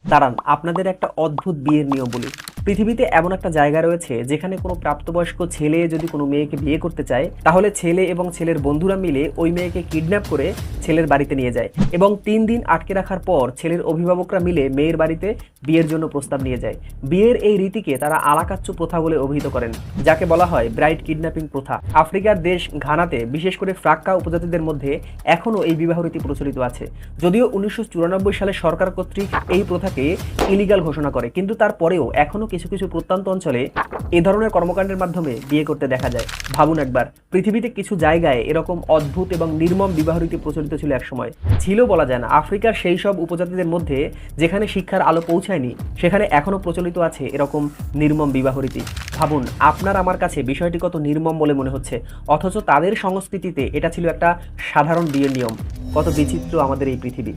দাঁড়ান, আপনাদের একটা অদ্ভুত বিয়ের নিয়ম বলি। পৃথিবীতে এমন একটা জায়গা রয়েছে যেখানে কোনো প্রাপ্তবয়স্ক ছেলে যদি কোনো মেয়েকে বিয়ে করতে চায়, তাহলে ছেলে এবং ছেলের বন্ধুরা মিলে ওই মেয়েকে কিডন্যাপ করে ছেলের বাড়িতে নিয়ে যায় এবং 3 দিন আটকে রাখার পর ছেলের অভিভাবকরা মিলে মেয়ের বাড়িতে বিয়ের জন্য প্রস্তাব নিয়ে যায়। বিয়ের এই রীতিকে তারা আলাকাচ্চু প্রথা বলে অভিহিত করেন, যাকে বলা হয় ব্রাইড কিডন্যাপিং প্রথা। আফ্রিকার দেশ ঘানাতে, বিশেষ করে ফ্রাক্কা উপজাতিদের মধ্যে এখনও এই বিবাহ রীতি প্রচলিত আছে। যদিও 1994 সালে সরকার কর্তৃক এই প্রথাকে ইলিগাল ঘোষণা করে, কিন্তু তারপরেও এখনও কিছু কিছু প্রত্যন্ত অঞ্চলে এ ধরনের কর্মকাণ্ডের মাধ্যমে বিয়ে করতে দেখা যায়। ভাবুন একবার, পৃথিবীতে কিছু জায়গায় এরকম অদ্ভুত এবং নির্মম বিবাহ রীতি প্রচলিত ছিল একসময়। ছিল বলা যায় না। আফ্রিকার সেই সব উপজাতিদের মধ্যে যেখানে শিক্ষার আলো পৌঁছায়নি, সেখানে এখনও প্রচলিত আছে এরকম নির্মম বিবাহ রীতি। ভাবুন, আপনার আমার কাছে বিষয়টি কত নির্মম বলে মনে হচ্ছে, অথচ তাদের সংস্কৃতিতে এটা ছিল একটা সাধারণ বিয়ের নিয়ম। কত বিচিত্র আমাদের এই পৃথিবী।